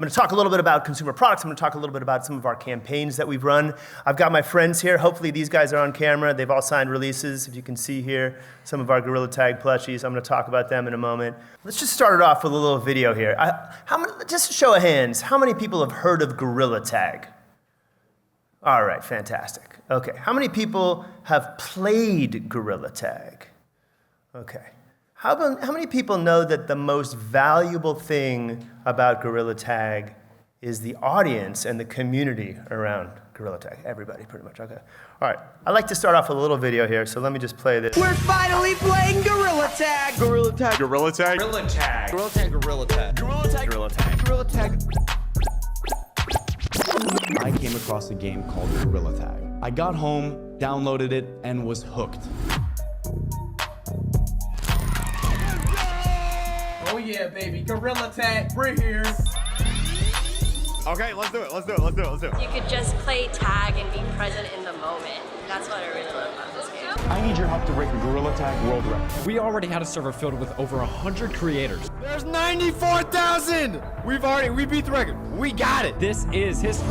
I'm going to talk a little bit about consumer products. I'm going to talk a little bit about some of our campaigns that we've run. I've got my friends here. Hopefully these guys are on camera. They've all signed releases. If you can see here, some of our Gorilla Tag plushies. I'm going to talk about them in a moment. Let's just start it off with a little video here. Just a show of hands, how many people have heard of Gorilla Tag? All right, fantastic. Okay, how many people have played Gorilla Tag? Okay. How many people know that the most valuable thing about Gorilla Tag is the audience and the community around Gorilla Tag? Everybody, pretty much, okay. All right, I'd like to start off with a little video here, so let me just play this. We're finally playing Gorilla Tag! Gorilla Tag. Gorilla Tag. Gorilla Tag. Gorilla Tag. Gorilla Tag. Gorilla Tag. Gorilla Tag. Gorilla Tag. I came across a game called Gorilla Tag. I got home, downloaded it, and was hooked. Oh yeah, baby. Gorilla Tag. We're here. Okay, let's do it. Let's do it. Let's do it. Let's do it. You could just play tag and be present in the moment. That's what I really love about this game. I need your help to break the Gorilla Tag world record. We already had a server filled with over 100 creators. There's 94,000! We beat the record. We got it. This is history.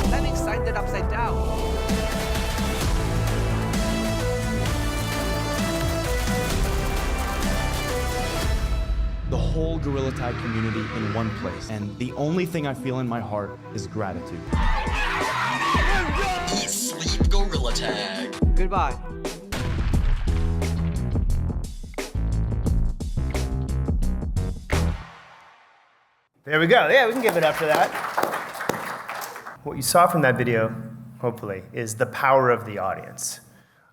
Standing sighted upside down. The whole Gorilla Tag community in one place. And the only thing I feel in my heart is gratitude. Eat, sleep, Gorilla Tag. Goodbye. There we go. Yeah, we can give it up for that. What you saw from that video, hopefully, is the power of the audience.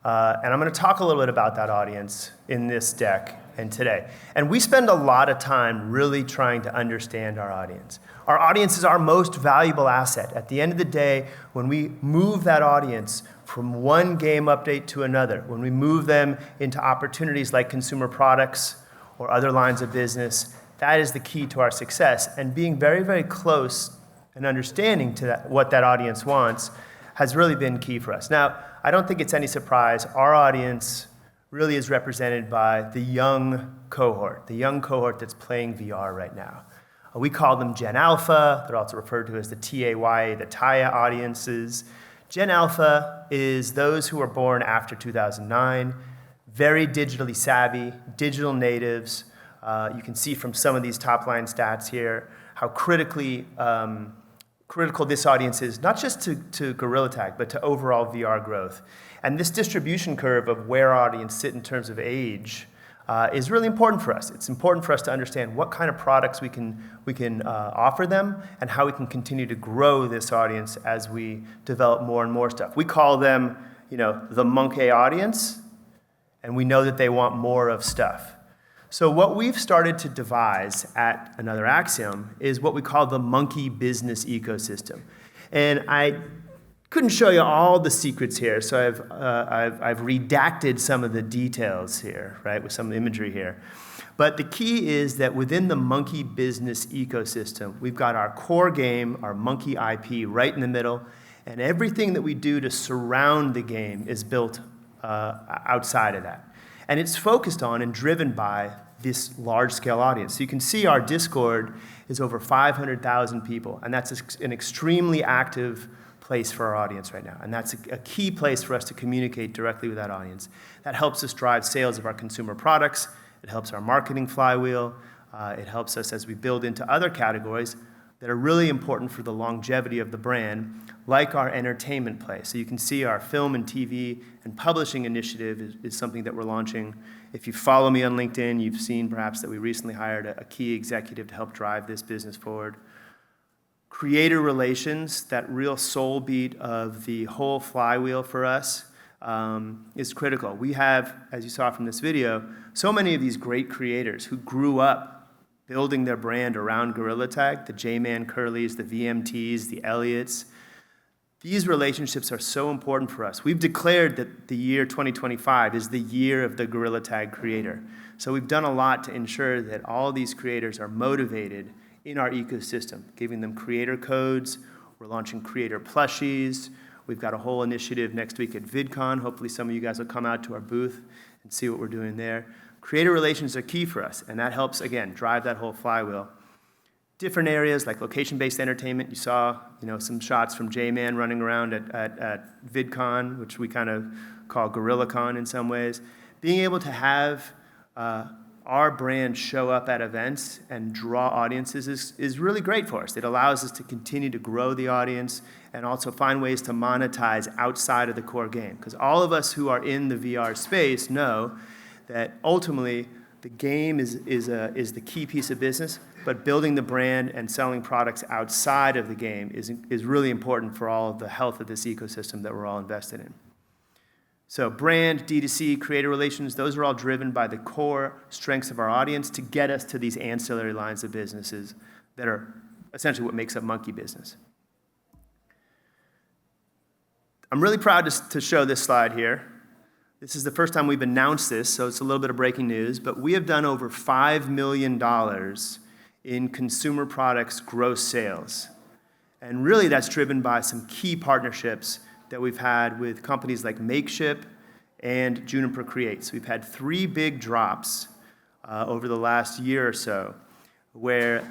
And I'm going to talk a little bit about that audience in this deck and today. And we spend a lot of time really trying to understand our audience. Our audience is our most valuable asset. At the end of the day, when we move that audience from one game update to another, when we move them into opportunities like consumer products or other lines of business, that is the key to our success. And being very, very close and understanding to what that audience wants has really been key for us. Now, I don't think it's any surprise. Our audience really is represented by the young cohort that's playing VR right now. We call them Gen Alpha. They're also referred to as the TAYA, the TAYA audiences. Gen Alpha is those who were born after 2009, very digitally savvy, digital natives. You can see from some of these top-line stats here how critical this audience is, not just to Gorilla Tag, but to overall VR growth. And this distribution curve of where our audience sit in terms of age is really important for us. It's important for us to understand what kind of products we can offer them and how we can continue to grow this audience as we develop more and more stuff. We call them, the monkey audience, and we know that they want more of stuff. So what we've started to devise at Another Axiom is what we call the monkey business ecosystem. And I couldn't show you all the secrets here, so I've redacted some of the details here, right, with some of the imagery here. But the key is that within the monkey business ecosystem, we've got our core game, our monkey IP right in the middle, and everything that we do to surround the game is built outside of that. And it's focused on and driven by this large-scale audience. So you can see our Discord is over 500,000 people, and that's an extremely active place for our audience right now. And that's a key place for us to communicate directly with that audience. That helps us drive sales of our consumer products. It helps our marketing flywheel. It helps us as we build into other categories that are really important for the longevity of the brand, like our entertainment play. So you can see our film and TV and publishing initiative is something that we're launching. If you follow me on LinkedIn, you've seen perhaps that we recently hired a key executive to help drive this business forward. Creator relations, that real soul beat of the whole flywheel for us, is critical. We have, as you saw from this video, so many of these great creators who grew up building their brand around Gorilla Tag, the J-Man Curlys, the VMTs, the Elliots. These relationships are so important for us. We've declared that the year 2025 is the year of the Gorilla Tag creator. So we've done a lot to ensure that all these creators are motivated in our ecosystem, giving them creator codes. We're launching creator plushies. We've got a whole initiative next week at VidCon. Hopefully some of you guys will come out to our booth and see what we're doing there. Creator relations are key for us, and that helps, again, drive that whole flywheel. Different areas like location-based entertainment. You saw, some shots from J-Man running around at VidCon, which we kind of call GorillaCon in some ways. Being able to have our brand show up at events and draw audiences is really great for us. It allows us to continue to grow the audience and also find ways to monetize outside of the core game. Because all of us who are in the VR space know that ultimately the game is the key piece of business, but building the brand and selling products outside of the game is really important for all of the health of this ecosystem that we're all invested in. So brand, D2C, creator relations, those are all driven by the core strengths of our audience to get us to these ancillary lines of businesses that are essentially what makes up monkey business. I'm really proud to show this slide here. This is the first time we've announced this, so it's a little bit of breaking news, but we have done over $5 million in consumer products gross sales. And really that's driven by some key partnerships that we've had with companies like Makeship and Juniper Creates. We've had 3 big drops over the last year or so where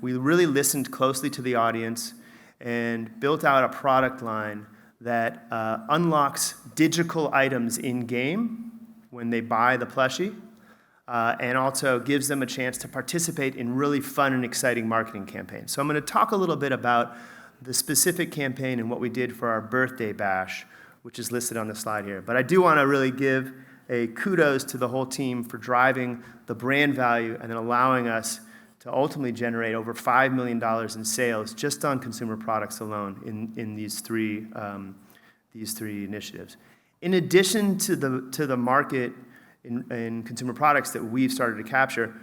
we really listened closely to the audience and built out a product line that unlocks digital items in-game when they buy the plushie and also gives them a chance to participate in really fun and exciting marketing campaigns. So I'm going to talk a little bit about the specific campaign and what we did for our birthday bash, which is listed on the slide here. But I do want to really give a kudos to the whole team for driving the brand value and then allowing us to ultimately generate over $5 million in sales just on consumer products alone in these three initiatives. In addition to the market in consumer products that we've started to capture,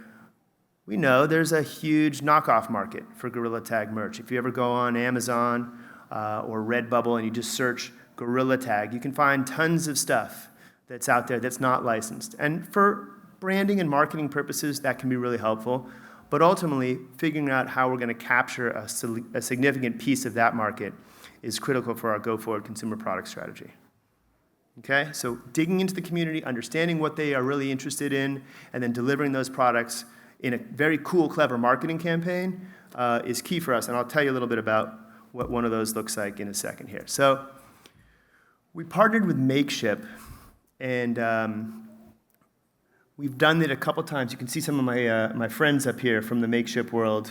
we know there's a huge knockoff market for Gorilla Tag merch. If you ever go on Amazon or Redbubble and you just search Gorilla Tag, you can find tons of stuff that's out there that's not licensed. And for branding and marketing purposes, that can be really helpful. But ultimately, figuring out how we're going to capture a significant piece of that market is critical for our go-forward consumer product strategy. Okay, so digging into the community, understanding what they are really interested in, and then delivering those products in a very cool, clever marketing campaign is key for us. And I'll tell you a little bit about what one of those looks like in a second here. So we partnered with Makeship, and we've done it a couple times. You can see some of my friends up here from the Makeship world.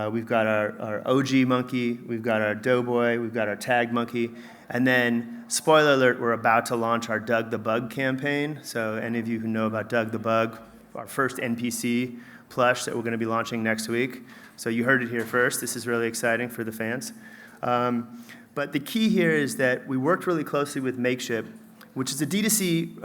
We've got our OG monkey, we've got our Doughboy, we've got our Tag monkey, and then, spoiler alert, we're about to launch our Doug the Bug campaign. So any of you who know about Doug the Bug, our first NPC plush that we're going to be launching next week. So you heard it here first. This is really exciting for the fans. But the key here is that we worked really closely with Makeship, which is a D2C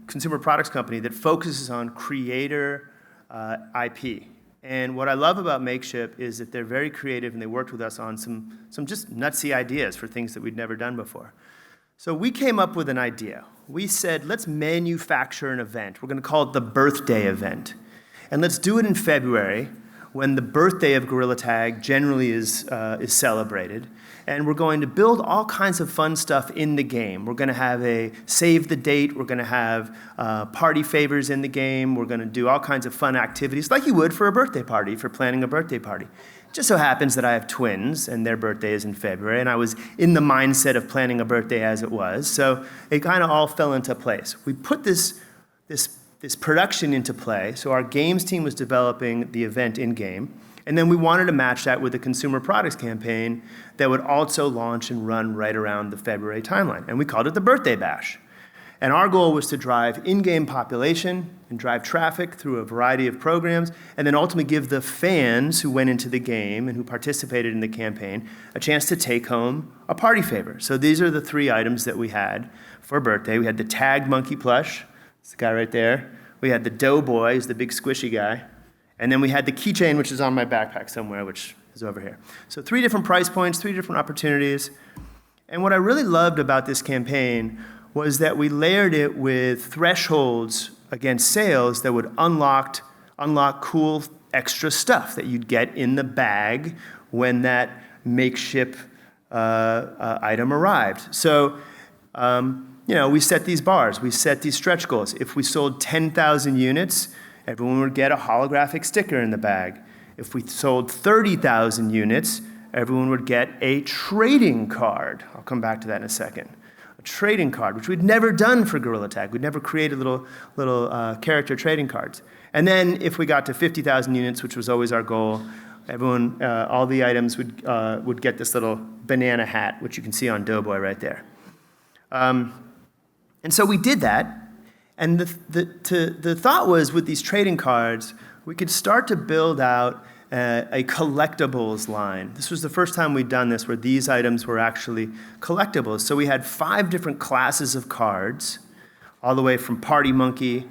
consumer products company that focuses on creator IP. And what I love about Makeship is that they're very creative and they worked with us on some just nutsy ideas for things that we'd never done before. So we came up with an idea. We said, let's manufacture an event. We're going to call it the birthday event. And let's do it in February when the birthday of Gorilla Tag generally is celebrated. And we're going to build all kinds of fun stuff in the game. We're going to have a save the date. We're going to have party favors in the game. We're going to do all kinds of fun activities like you would for a birthday party, for planning a birthday party. Just so happens that I have twins, and their birthday is in February, and I was in the mindset of planning a birthday as it was, so it kind of all fell into place. We put this production into play, so our games team was developing the event in-game, and then we wanted to match that with a consumer products campaign that would also launch and run right around the February timeline, and we called it the Birthday Bash. And our goal was to drive in-game population and drive traffic through a variety of programs, and then ultimately give the fans who went into the game and who participated in the campaign a chance to take home a party favor. So these are the 3 items that we had for birthday. We had the Tag monkey plush, it's the guy right there. We had the Doughboy, who's the big squishy guy. And then we had the keychain, which is on my backpack somewhere, which is over here. So 3 different price points, 3 different opportunities. And what I really loved about this campaign was that we layered it with thresholds against sales that would unlock cool extra stuff that you'd get in the bag when that Makeship item arrived. So, we set these bars, we set these stretch goals. If we sold 10,000 units, everyone would get a holographic sticker in the bag. If we sold 30,000 units, everyone would get a trading card. I'll come back to that in a second. A trading card, which we'd never done for Gorilla Tag. We'd never created little character trading cards. And then if we got to 50,000 units, which was always our goal, everyone, all the items would get this little banana hat, which you can see on Doughboy right there. And so we did that, and the thought was with these trading cards, we could start to build out a collectibles line. This was the first time we'd done this, where these items were actually collectibles. So we had 5 different classes of cards, all the way from Party Monkey,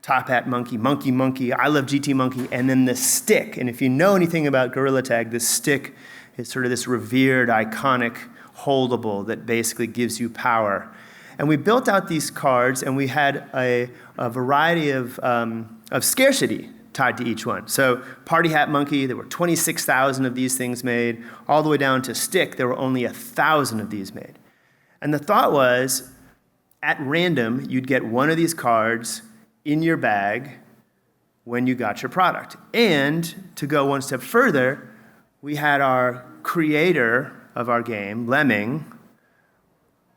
Top Hat Monkey, Monkey Monkey, I Love GT Monkey, and then the stick. And if you know anything about Gorilla Tag, this stick is sort of this revered, iconic holdable that basically gives you power. And we built out these cards, and we had a variety of scarcity tied to each one. So Party Hat Monkey, there were 26,000 of these things made. All the way down to Stick, there were only 1,000 of these made. And the thought was, at random, you'd get one of these cards in your bag when you got your product. And to go one step further, we had our creator of our game, Lemming,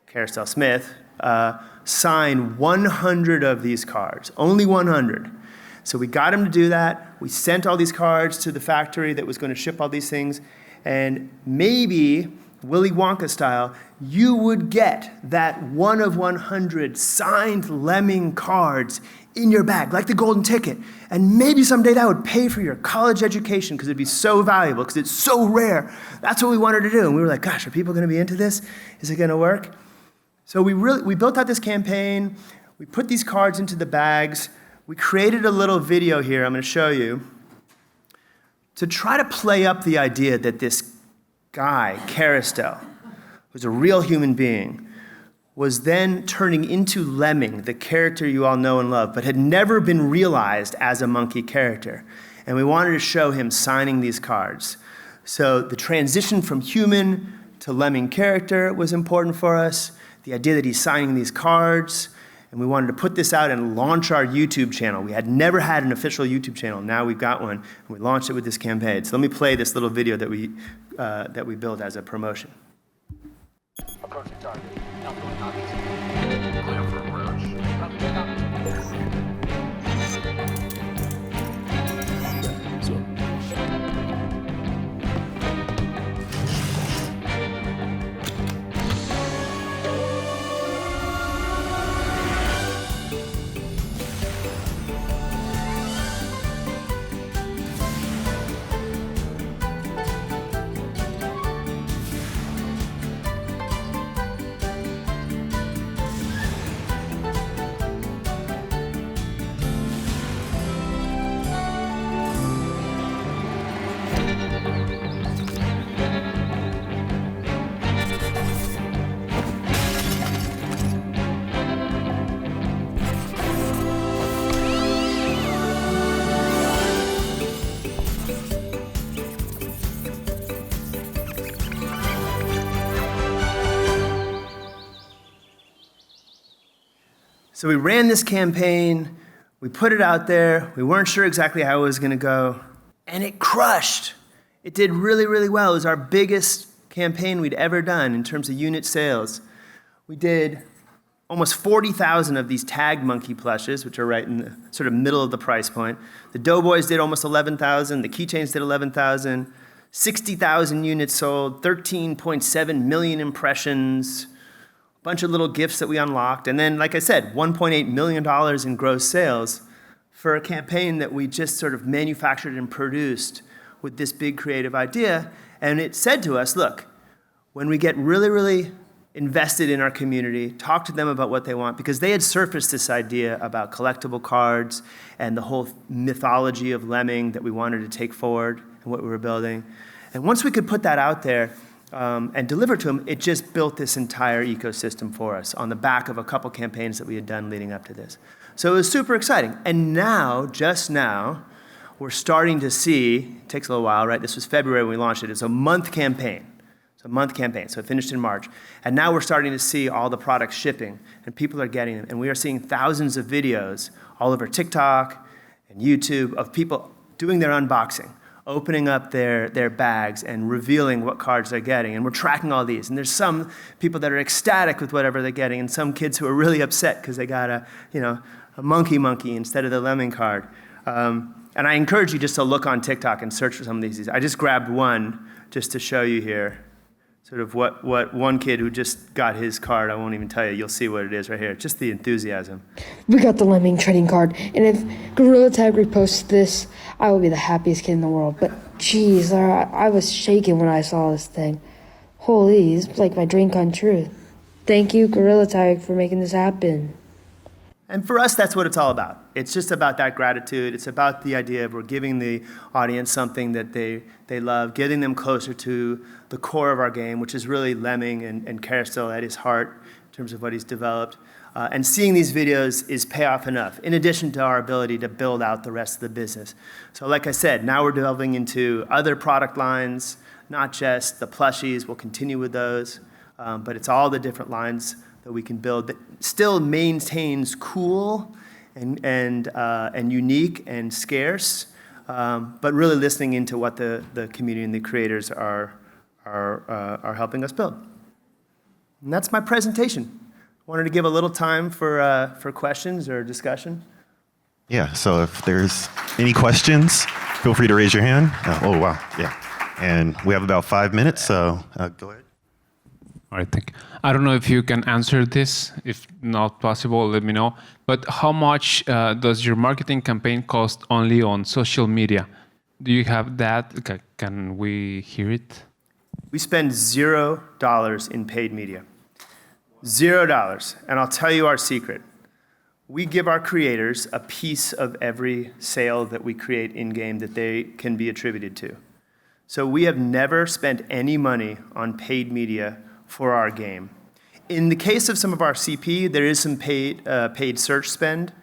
Carousel Smith, sign 100 of these cards, only 100. So we got him to do that. We sent all these cards to the factory that was going to ship all these things. And maybe, Willy Wonka style, you would get that 1 of 100 signed Lemming cards in your bag, like the golden ticket. And maybe someday that would pay for your college education because it'd be so valuable, because it's so rare. That's what we wanted to do. And we were like, gosh, are people going to be into this? Is it going to work? So we built out this campaign. We put these cards into the bags. We created a little video here I'm going to show you to try to play up the idea that this guy, Carousel, who's a real human being, was then turning into Lemming, the character you all know and love, but had never been realized as a monkey character. And we wanted to show him signing these cards. So the transition from human to Lemming character was important for us. The idea that he's signing these cards, and we wanted to put this out and launch our YouTube channel. We had never had an official YouTube channel. Now we've got one, and we launched it with this campaign. So let me play this little video that we built as a promotion. Approaching target. Outgoing copies. Clear for approach. So we ran this campaign, we put it out there, we weren't sure exactly how it was going to go, and it crushed. It did really, really well. It was our biggest campaign we'd ever done in terms of unit sales. We did almost 40,000 of these tag monkey plushes, which are right in the sort of middle of the price point. The Doughboys did almost 11,000, the keychains did 11,000, 60,000 units sold, 13.7 million impressions, bunch of little gifts that we unlocked, and then, like I said, $1.8 million in gross sales for a campaign that we just sort of manufactured and produced with this big creative idea. And it said to us, look, when we get really, really invested in our community, talk to them about what they want, because they had surfaced this idea about collectible cards and the whole mythology of Lemming that we wanted to take forward and what we were building. And once we could put that out there, and deliver to them, it just built this entire ecosystem for us on the back of a couple campaigns that we had done leading up to this. So it was super exciting. And now, just now, we're starting to see, it takes a little while, right? This was February when we launched it. It's a month campaign. So the month campaign. So it finished in March. And now we're starting to see all the products shipping, and people are getting them. And we are seeing thousands of videos all over TikTok and YouTube of people doing their unboxing, opening up their bags and revealing what cards they're getting. And we're tracking all these. And there's some people that are ecstatic with whatever they're getting, and some kids who are really upset because they got a monkey instead of the lemming card. And I encourage you just to look on TikTok and search for some of these. I just grabbed one just to show you here, sort of what one kid who just got his card, I won't even tell you, you'll see what it is right here. Just the enthusiasm. We got the lemming trading card, and if Gorilla Tag reposts this, I will be the happiest kid in the world. But geez, I was shaking when I saw this thing. Holy, it's like my dream come true. Thank you, Gorilla Tag, for making this happen. And for us, that's what it's all about. It's just about that gratitude. It's about the idea of we're giving the audience something that they love, getting them closer to the core of our game, which is really Lemming and Carousel at his heart in terms of what he's developed. And seeing these videos is payoff enough, in addition to our ability to build out the rest of the business. So like I said, now we're delving into other product lines, not just the plushies. We'll continue with those, but it's all the different lines that we can build that still maintains cool and unique and scarce, but really listening into what the community and the creators are helping us build. And that's my presentation. Wanted to give a little time for questions or discussion. Yeah, so if there's any questions, feel free to raise your hand. Oh, wow, yeah. And we have about 5 minutes, so go ahead. All right, thank you. I don't know if you can answer this. If not possible, let me know. But how much does your marketing campaign cost only on social media? Do you have that? Can we hear it? We spend $0 in paid media. $0. And I'll tell you our secret. We give our creators a piece of every sale that we create in-game that they can be attributed to. So we have never spent any money on paid media for our game. In the case of some of our CP, there is some paid search spend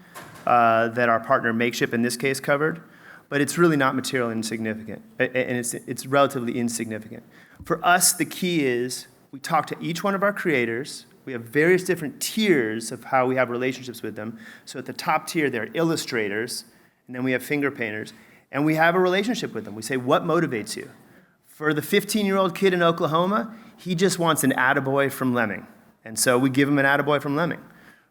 that our partner Makeship in this case covered, but it's really not material insignificant, and it's relatively insignificant. For us, the key is we talk to each one of our creators. We have various different tiers of how we have relationships with them. So at the top tier, they're illustrators, and then we have finger painters, and we have a relationship with them. We say, what motivates you? For the 15-year-old kid in Oklahoma, he just wants an attaboy from Lemming. And so we give him an attaboy from Lemming.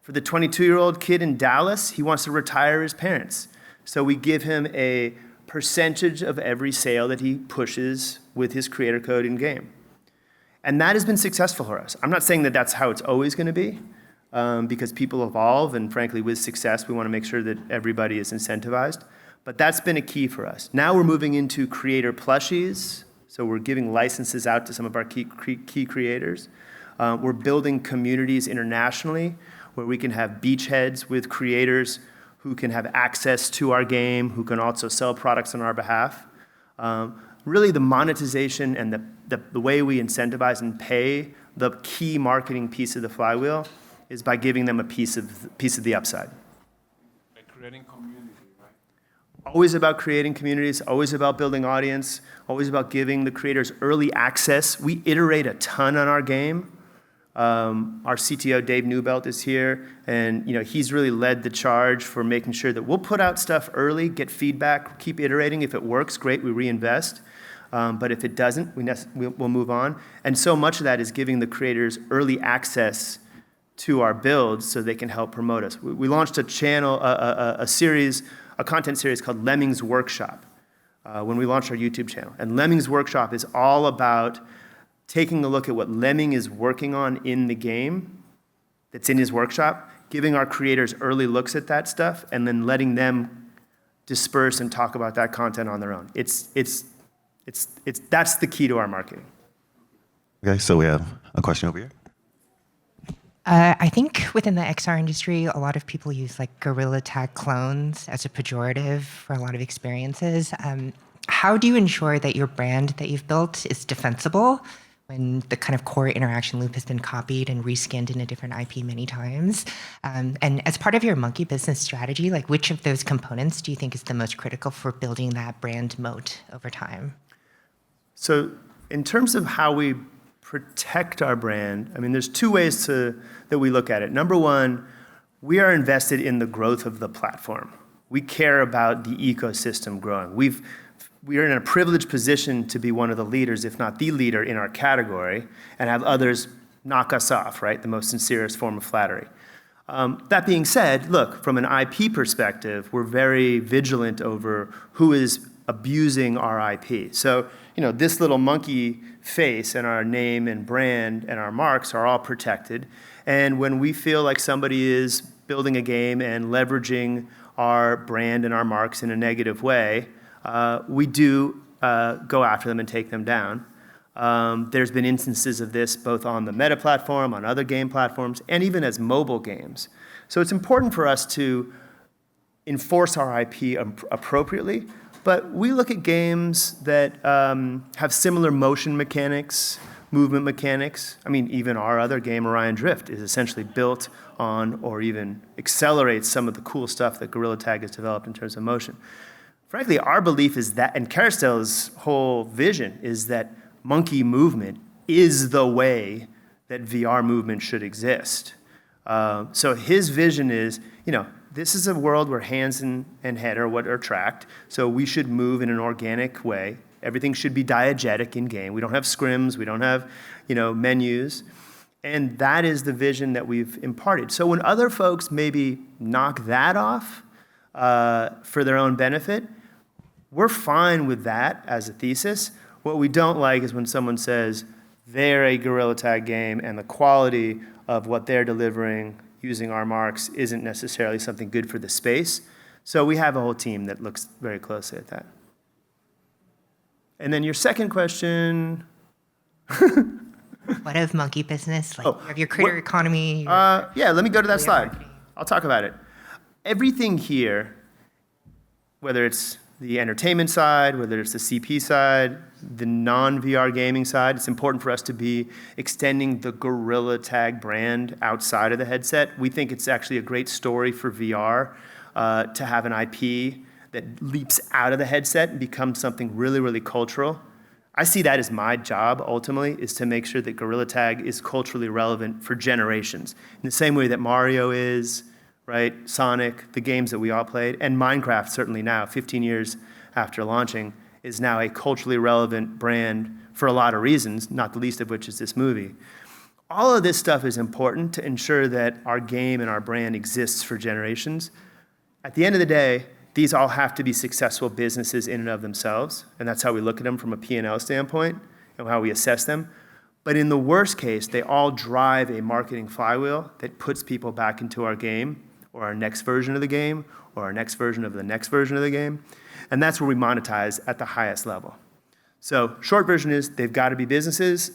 For the 22-year-old kid in Dallas, he wants to retire his parents. So we give him a percentage of every sale that he pushes with his creator code in game. And that has been successful for us. I'm not saying that that's how it's always going to be, because people evolve, and frankly, with success, we want to make sure that everybody is incentivized. But that's been a key for us. Now we're moving into creator plushies. So we're giving licenses out to some of our key creators. We're building communities internationally where we can have beachheads with creators who can have access to our game, who can also sell products on our behalf. Really the monetization and the way we incentivize and pay the key marketing piece of the flywheel is by giving them a piece of the upside. By creating community. Always about creating communities, always about building audience, always about giving the creators early access. We iterate a ton on our game. Our CTO, Dave Newbelt, is here, and he's really led the charge for making sure that we'll put out stuff early, get feedback, keep iterating. If it works, great, we reinvest. But if it doesn't, we'll move on. And so much of that is giving the creators early access to our builds so they can help promote us. We launched a channel, a content series called Lemming's Workshop when we launched our YouTube channel. And Lemming's Workshop is all about taking a look at what Lemming is working on in the game that's in his workshop, giving our creators early looks at that stuff, and then letting them disperse and talk about that content on their own. That's the key to our marketing. Okay, so we have a question over here. I think within the XR industry, a lot of people use Gorilla Tag clones as a pejorative for a lot of experiences. How do you ensure that your brand that you've built is defensible when the kind of core interaction loop has been copied and reskinned in a different IP many times? And as part of your monkey business strategy, which of those components do you think is the most critical for building that brand moat over time? So in terms of how we protect our brand, I mean, there's two ways that we look at it. Number one, we are invested in the growth of the platform. We care about the ecosystem growing. We are in a privileged position to be one of the leaders, if not the leader, in our category, and have others knock us off, right? The most sincerest form of flattery. That being said, look, from an IP perspective, we're very vigilant over who is abusing our IP. So, this little monkey face and our name and brand and our marks are all protected. And when we feel like somebody is building a game and leveraging our brand and our marks in a negative way, we do go after them and take them down. There's been instances of this both on the Meta platform, on other game platforms, and even as mobile games. So it's important for us to enforce our IP appropriately, but we look at games that have similar motion mechanics, movement mechanics. I mean, even our other game, Orion Drift, is essentially built on or even accelerates some of the cool stuff that Gorilla Tag has developed in terms of motion. Frankly, our belief is that, and Carousel's whole vision is that monkey movement is the way that VR movement should exist. So his vision is, this is a world where hands and head are what are tracked, so we should move in an organic way. Everything should be diegetic in game. We don't have scrims, we don't have, menus. And that is the vision that we've imparted. So when other folks maybe knock that off for their own benefit, we're fine with that as a thesis. What we don't like is when someone says they're a Gorilla Tag game and the quality of what they're delivering using our marks isn't necessarily something good for the space. So we have a whole team that looks very closely at that. And then your second question. What of monkey business? Like, you have your creator economy. Yeah, let me go to that slide. I'll talk about it. Everything here, whether it's the entertainment side, whether it's the CP side, the non-VR gaming side, it's important for us to be extending the Gorilla Tag brand outside of the headset. We think it's actually a great story for VR to have an IP that leaps out of the headset and becomes something really, really cultural. I see that as my job, ultimately, is to make sure that Gorilla Tag is culturally relevant for generations. In the same way that Mario is, right? Sonic, the games that we all played, and Minecraft certainly now, 15 years after launching, is now a culturally relevant brand for a lot of reasons, not the least of which is this movie. All of this stuff is important to ensure that our game and our brand exists for generations. At the end of the day, these all have to be successful businesses in and of themselves, and that's how we look at them from a P&L standpoint and how we assess them. But in the worst case, they all drive a marketing flywheel that puts people back into our game, or our next version of the game, or our next version of the next version of the game. And that's where we monetize at the highest level. So short version is they've got to be businesses.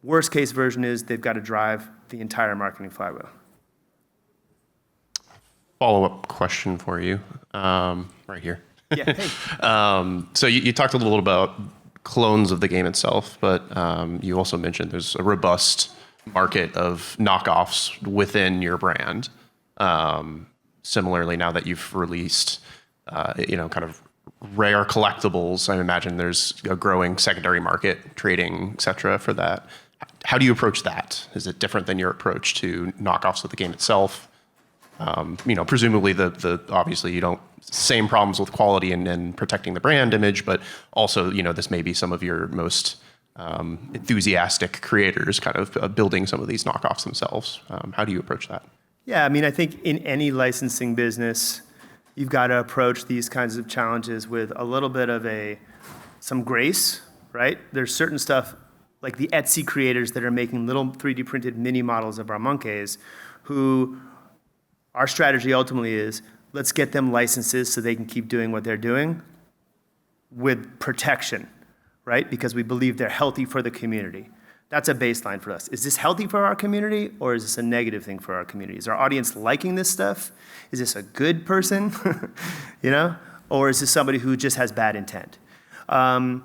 Worst case version is they've got to drive the entire marketing flywheel. Follow-up question for you, right here. Yeah, hey. So you talked a little about clones of the game itself, but you also mentioned there's a robust market of knockoffs within your brand. Similarly, now that you've released, kind of rare collectibles, I imagine there's a growing secondary market, trading, et cetera, for that. How do you approach that? Is it different than your approach to knockoffs of the game itself? Presumably obviously you don't, same problems with quality and protecting the brand image, but also, this may be some of your most enthusiastic creators kind of building some of these knockoffs themselves. How do you approach that? Yeah, I mean, I think in any licensing business, you've got to approach these kinds of challenges with a little bit of some grace, right? There's certain stuff like the Etsy creators that are making little 3D printed mini models of our monkeys, who our strategy ultimately is, let's get them licenses so they can keep doing what they're doing with protection, right? Because we believe they're healthy for the community. That's a baseline for us. Is this healthy for our community, or is this a negative thing for our community? Is our audience liking this stuff? Is this a good person, or is this somebody who just has bad intent? And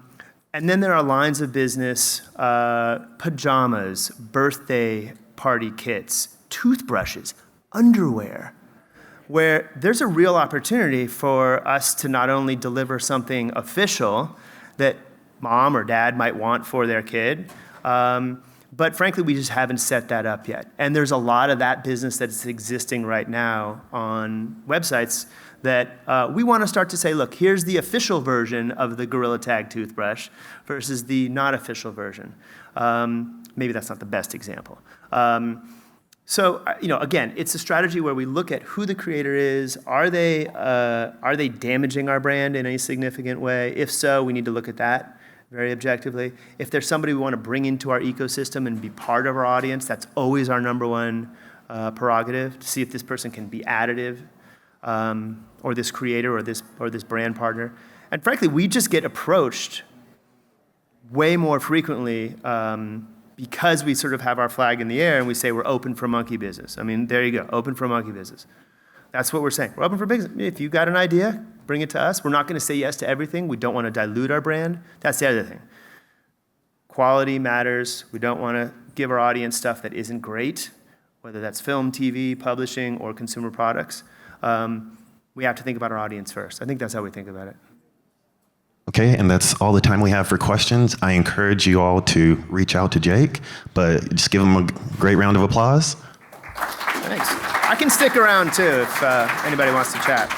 then there are lines of business, pajamas, birthday party kits, toothbrushes, underwear, where there's a real opportunity for us to not only deliver something official that mom or dad might want for their kid, But frankly, we just haven't set that up yet. And there's a lot of that business that's existing right now on websites that we want to start to say, look, here's the official version of the Gorilla Tag toothbrush versus the not official version. Maybe that's not the best example. So, again, it's a strategy where we look at who the creator is. Are they damaging our brand in a significant way? If so, we need to look at that very objectively. If there's somebody we want to bring into our ecosystem and be part of our audience, that's always our number one prerogative, to see if this person can be additive, or this creator or this brand partner. And frankly, we just get approached way more frequently because we sort of have our flag in the air and we say we're open for monkey business. I mean, there you go, open for monkey business. That's what we're saying. We're open for business. If you've got an idea, bring it to us. We're not going to say yes to everything. We don't want to dilute our brand. That's the other thing. Quality matters. We don't want to give our audience stuff that isn't great, whether that's film, TV, publishing, or consumer products. We have to think about our audience first. I think that's how we think about it. Okay, and that's all the time we have for questions. I encourage you all to reach out to Jake, but just give him a great round of applause. Thanks. I can stick around too if anybody wants to chat.